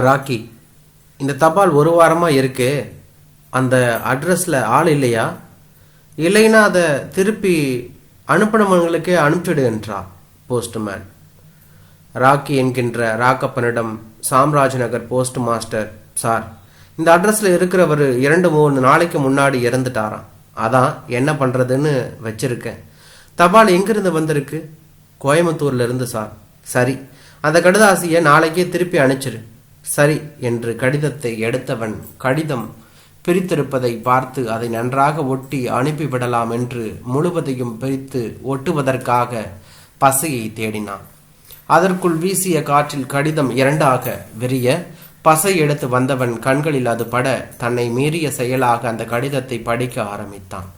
ராக்கி, இந்த தபால் ஒரு வாரமாக இருக்கு. அந்த அட்ரஸில் ஆள் இல்லையா? இல்லைன்னா அதை திருப்பி அனுப்பினவங்களுக்கே அனுப்பிச்சிடு என்றார் போஸ்ட்மேன். ராக்கி என்கின்ற ராக்கப்பனிடம் சாம்ராஜ் நகர் போஸ்ட் மாஸ்டர், சார், இந்த அட்ரஸில் இருக்கிறவர் 2-3 நாளைக்கு முன்னாடி இறந்துட்டாராம். அதான் என்ன பண்ணுறதுன்னு வச்சிருக்கேன். தபால் எங்கிருந்து வந்திருக்கு? கோயம்புத்தூர்ல இருந்து சார். சரி, அந்த கடிதாசியை நாளைக்கே திருப்பி அனுப்பிச்சிரு. சரி என்று கடிதத்தை எடுத்தவன் கடிதம் பிரித்திருப்பதை பார்த்து அதை நன்றாக ஒட்டி அனுப்பிவிடலாம் என்று முழுவதையும் பிரித்து ஒட்டுவதற்காக பசையை தேடினான். அதற்குள் வீசிய காற்றில் கடிதம் 2ஆக விரிய பசை எடுத்து வந்தவன் கண்களில் அது பட தன்னை மீறிய செயலாக அந்த கடிதத்தை படிக்க ஆரம்பித்தான்.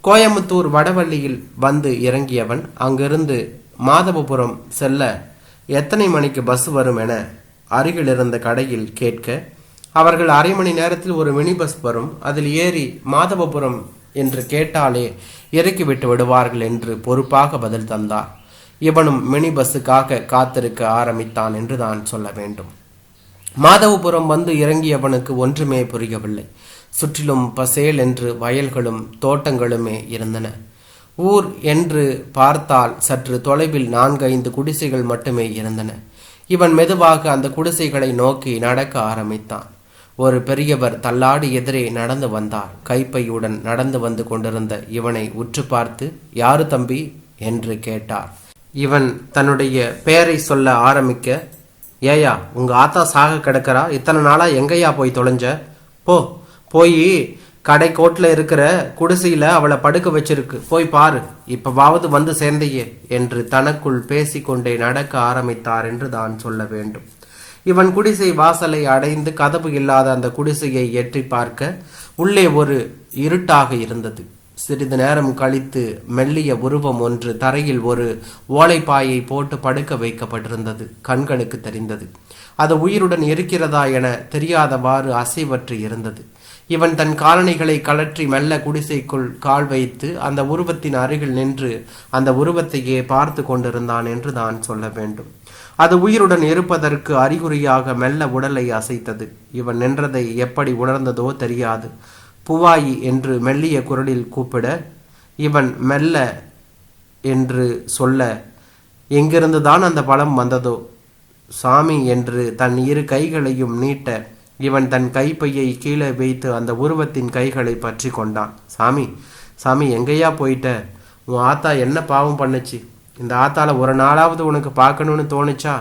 கோயம்புத்தூர் வடவள்ளியில் வந்து இறங்கியவன் அங்கிருந்து மாதவபுரம் செல்ல எத்தனை மணிக்கு பஸ் வரும் என அருகில் இருந்த கடையில் கேட்க, அவர்கள் அரை மணி நேரத்தில் ஒரு மினி பஸ் வரும், அதில் ஏறி மாதவபுரம் என்று கேட்டாலே இறக்கிவிட்டு விடுவார்கள் என்று பொறுப்பாக பதில் தந்தார். இவனும் மினி பஸ்ஸுக்காக காத்திருக்க ஆரம்பித்தான் என்று தான் சொல்ல வேண்டும். மாதவபுரம் வந்து இறங்கியவனுக்கு ஒன்றுமே புரியவில்லை. சுற்றிலும் பசேல் என்று வயல்களும் தோட்டங்களுமே இருந்தன. ஊர் என்று பார்த்தால் சற்று தொலைவில் 4-5 குடிசைகள் மட்டுமே இருந்தன. இவன் மெதுவாக அந்த குடிசைகளை நோக்கி நடக்க ஆரம்பித்தான். ஒரு பெரியவர் தள்ளாடி எதிரே நடந்து வந்தார். கைப்பையுடன் நடந்து வந்து கொண்டிருந்த இவனை உற்று பார்த்து, யாரு தம்பி என்று கேட்டார். இவன் தன்னுடைய பெயரை சொல்ல ஆரம்பிக்க, ஏயா, உங்க ஆத்தா சாக கிடக்கிறா, இத்தனை நாளா எங்கேயா போய் தொலைஞ்ச? போய் கடை கோட்டில் இருக்கிற குடிசையில அவளை படுக்க வச்சிருக்கு, போய் பாரு, இப்பவாவது வந்து சேர்ந்தையே என்று தனக்குள் பேசிக்கொண்டே நடக்க ஆரம்பித்தார் என்று தான் சொல்ல வேண்டும். இவன் குடிசை வாசலை அடைந்து கதவு இல்லாத அந்த குடிசையை எட்டி பார்க்க உள்ளே ஒரு இருட்டாக இருந்தது. சிறிது நேரம் கழித்து மெல்லிய உருவம் ஒன்று தரையில் ஒரு ஓலைப்பாயை போட்டு படுக்க வைக்கப்பட்டிருந்தது கண்களுக்கு தெரிந்தது. அது உயிருடன் இருக்கிறதா என தெரியாதவாறு அசைவற்று இருந்தது. இவன் தன் காலணிகளை கழற்றி மெல்ல குடிசைக்குள் கால் வைத்து அந்த உருவத்தின் அருகில் நின்று அந்த உருவத்தையே பார்த்து கொண்டிருந்தான் என்று தான் சொல்ல வேண்டும். அது உயிருடன் இருப்பதற்கு அறிகுறியாக மெல்ல உடலை அசைத்தது. இவன் நின்றதை எப்படி உணர்ந்ததோ தெரியாது. புவாயி என்று மெல்லிய குரலில் கூப்பிட, இவன் மெல்ல என்று சொல்ல, எங்கிருந்துதான் அந்த பலம் வந்ததோ, சாமி என்று தன் 2 கைகளையும் நீட்ட இவன் தன் கைப்பையை கீழே வைத்து அந்த உருவத்தின் கைகளை பற்றி கொண்டான். சாமி, சாமி, எங்கேயா போயிட்ட? உன் ஆத்தா என்ன பாவம் பண்ணுச்சு? இந்த ஆத்தால ஒரு நாளாவது உனக்கு பார்க்கணும்னு தோணுச்சா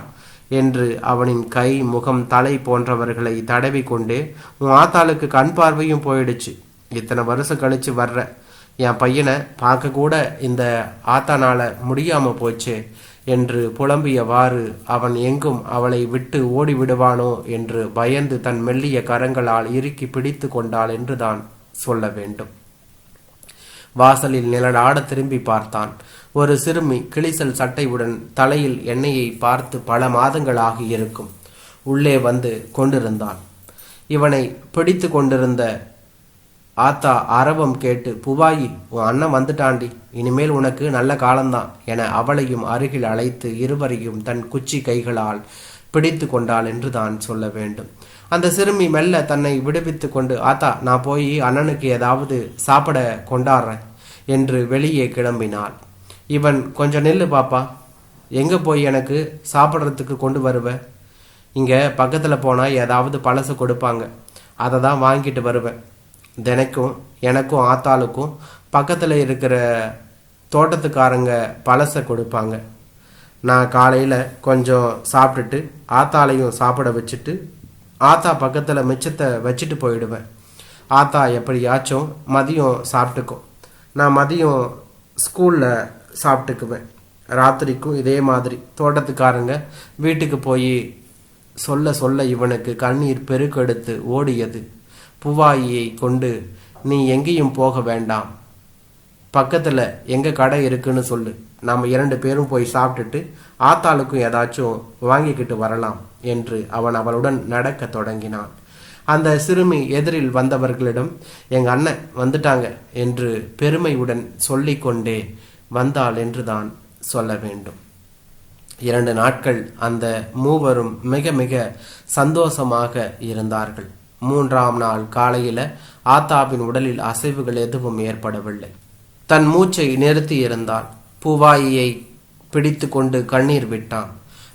என்று அவனின் கை, முகம், தலை போன்றவர்களை தடவி கொண்டே, உன் ஆத்தாளுக்கு கண் பார்வையும் போயிடுச்சு, இத்தனை வருஷம் கழிச்சு வர்ற என் பையனை பார்க்க கூட இந்த ஆத்தானால முடியாம போச்சு என்று புலம்பியவாறு அவன் எங்கும் அவளை விட்டு ஓடி விடுவானோ என்று பயந்து தன் மெல்லிய கரங்களால் இறுக்கி பிடித்து கொண்டாள் என்று தான் சொல்ல வேண்டும். வாசலில் நிழலாட திரும்பி பார்த்தான். ஒரு சிறுமி கிளிசல் சட்டையுடன் தலையில் எண்ணெயை பார்த்து பல மாதங்களாகி இருக்கும் உள்ளே வந்து கொண்டிருந்தான். இவனை பிடித்து கொண்டிருந்த ஆத்தா அரவம் கேட்டு, புவாயி, உன் அண்ணன் வந்துட்டாண்டி, இனிமேல் உனக்கு நல்ல காலம்தான் என அவளையும் அருகில் அழைத்து இருவரையும் தன் குச்சி கைகளால் பிடித்து கொண்டாள் என்று தான் சொல்ல வேண்டும். அந்த சிறுமி மெல்ல தன்னை விடுவித்து கொண்டு, ஆத்தா, நான் போய் அண்ணனுக்கு ஏதாவது சாப்பிட கொண்டாடுறேன் என்று வெளியே கிளம்பினாள். இவன், கொஞ்சம் நெல்லு பாப்பா, எங்கே போய் எனக்கு சாப்பிட்றதுக்கு கொண்டு வருவேன்? இங்கே பக்கத்தில் போனால் ஏதாவது பழசு கொடுப்பாங்க, அதை தான் வாங்கிட்டு வருவேன். தினைக்கும் எனக்கும் ஆத்தாளுக்கும் பக்கத்தில் இருக்கிற தோட்டத்துக்காரங்க பழசை கொடுப்பாங்க. நான் காலையில் கொஞ்சம் சாப்பிட்டுட்டு ஆத்தாளையும் சாப்பிட வச்சுட்டு ஆத்தா பக்கத்தில் மிச்சத்தை வச்சுட்டு போயிடுவேன். ஆத்தா எப்படியாச்சும் மதியம் சாப்பிட்டுக்கும், நான் மதியம் ஸ்கூலில் சாப்பிட்டுக்குவேன். ராத்திரிக்கும் இதே மாதிரி தோட்டத்துக்காரங்க வீட்டுக்கு போய் சொல்ல சொல்ல இவனுக்கு கண்ணீர் பெருக்கெடுத்து ஓடியது. புவாயியை கொண்டு, நீ எங்கேயும் போக வேண்டாம், பக்கத்தில் எங்கள் கடை இருக்குன்னு சொல்லு, நாம் 2 பேரும் போய் சாப்பிட்டுட்டு ஆத்தாளுக்கும் ஏதாச்சும் வாங்கிக்கிட்டு வரலாம் என்று அவன் அவளுடன் நடக்க தொடங்கினான். அந்த சிறுமி எதிரில் வந்தவர்களிடம், எங்கள் அண்ணன் வந்துட்டாங்க என்று பெருமையுடன் சொல்லிக்கொண்டே வந்தாள் என்று தான் சொல்ல வேண்டும். 2 நாட்கள் அந்த மூவரும் மிக மிக சந்தோஷமாக இருந்தார்கள். 3ஆம் நாள் காலையில ஆத்தாவின் உடலில் அசைவுகள் எதுவும் ஏற்படவில்லை. தன் மூச்சை நிறுத்தி இருந்தால். பூவாயியை பிடித்து கொண்டு கண்ணீர் விட்டான்.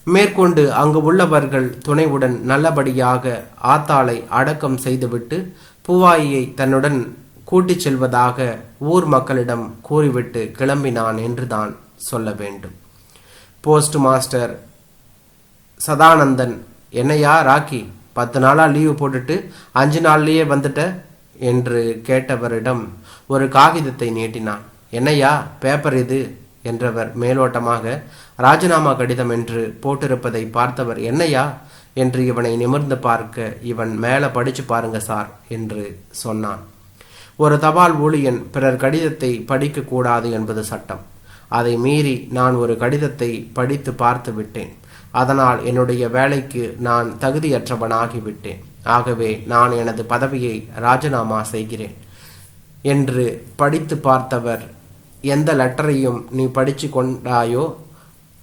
மேற்கொண்டு அங்கு உள்ளவர்கள் துணைவுடன் நல்லபடியாக ஆத்தாளை அடக்கம் செய்துவிட்டு பூவாயியை தன்னுடன் கூட்டிச் செல்வதாக ஊர் மக்களிடம் கூறிவிட்டு கிளம்பினான் என்றுதான் சொல்ல வேண்டும். போஸ்ட் மாஸ்டர் சதானந்தன், என்னையா ராக்கி 10 நாளா லீவு போட்டுட்டு 5 நாள்லயே வந்துட்ட என்று கேட்டவரிடம் ஒரு காகிதத்தை நீட்டினான். என்னையா பேப்பர் இது என்றவர் மேலோட்டமாக ராஜினாமா கடிதம் என்று போட்டிருப்பதை பார்த்தவர், என்னையா என்று இவனை நிமிர்ந்து பார்க்க, இவன் மேல படிச்சு பாருங்க சார் என்று சொன்னான். ஒரு தபால் ஊழியன் பிறர் கடிதத்தை படிக்க கூடாது என்பது சட்டம். அதை மீறி நான் ஒரு கடிதத்தை படித்து பார்த்து விட்டேன். அதனால் என்னுடைய வேலைக்கு நான் தகுதியற்றவனாகிவிட்டேன். ஆகவே நான் எனது பதவியை ராஜினாமா செய்கிறேன் என்று படித்து பார்த்தவர், எந்த லெட்டரையும் நீ படித்து கொண்டாயோ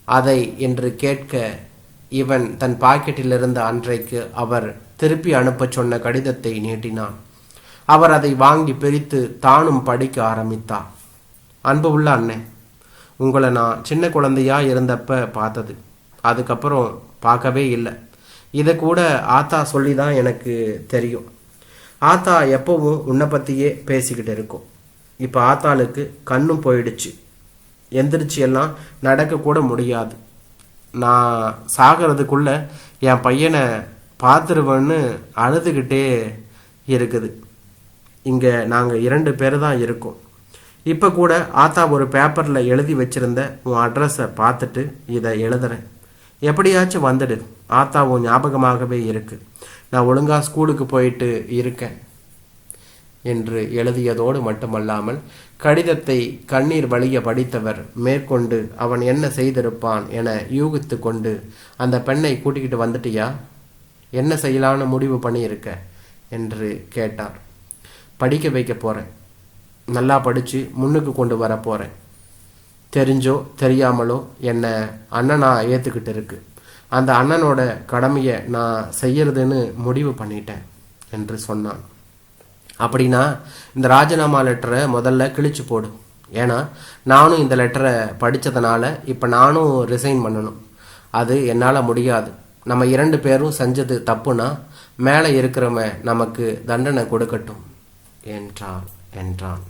அதை என்று கேட்க, இவன் தன் பாக்கெட்டிலிருந்த அன்றைக்கு அவர் திருப்பி அனுப்ப சொன்ன கடிதத்தை நீட்டினான். அவர் அதை வாங்கி பிரித்து தானும் படிக்க ஆரம்பித்தார். அன்பு உள்ள அண்ணே, உங்களை நான் சின்ன குழந்தையா இருந்தப்ப பார்த்தது, அதுக்கப்புறம் பார்க்கவே இல்லை. இதை கூட ஆத்தா சொல்லி தான் எனக்கு தெரியும். ஆத்தா எப்பவும் உன்னை பற்றியே பேசிக்கிட்டு இருக்கும். இப்போ ஆத்தாளுக்கு கண்ணும் போயிடுச்சு, எந்திரிச்சு எல்லாம் நடக்கக்கூட முடியாது. நான் சாகிறதுக்குள்ள என் பையனை பார்த்துருவேன்னு அழுதுகிட்டே இருக்குது. இங்கே நாங்கள் 2 பேர் தான் இருக்கோம். இப்போ கூட ஆத்தா ஒரு பேப்பரில் எழுதி வச்சிருந்த உன் அட்ரஸை பார்த்துட்டு இதை எழுதுறேன். எப்படியாச்சும் வந்துடு. ஆத்தா உன் ஞாபகமாகவே இருக்கு. நான் ஒழுங்காக ஸ்கூலுக்கு போயிட்டு இருக்கேன் என்று எழுதியதோடு மட்டுமல்லாமல் கடிதத்தை கண்ணீர் வழிய படித்தவர் மேற்கொண்டு அவன் என்ன செய்திருப்பான் என யூகித்து கொண்டு, அந்த பெண்ணை கூட்டிக்கிட்டு வந்துட்டியா, என்ன செய்யலான்னு முடிவு பண்ணியிருக்க என்று கேட்டார். படிக்க வைக்க போகிறேன், நல்லா படித்து முன்னுக்கு கொண்டு வர போகிறேன். தெரிஞ்சோ தெரியாமலோ என்னை அண்ணனா ஏற்றுக்கிட்டு இருக்கு. அந்த அண்ணனோட கடமையை நான் செய்யறதுன்னு முடிவு பண்ணிட்டேன் என்று சொன்னான். அப்படின்னா இந்த ராஜினாமா லெட்டரை முதல்ல கிழிச்சு போடு. ஏன்னா நானும் இந்த லெட்டரை படித்ததுனால இப்போ நானும் ரிசைன் பண்ணணும். அது என்னால் முடியாது. நம்ம 2 பேரும் செஞ்சது தப்புனா மேலே இருக்கிறவன் நமக்கு தண்டனை கொடுக்கட்டும் என்றான்.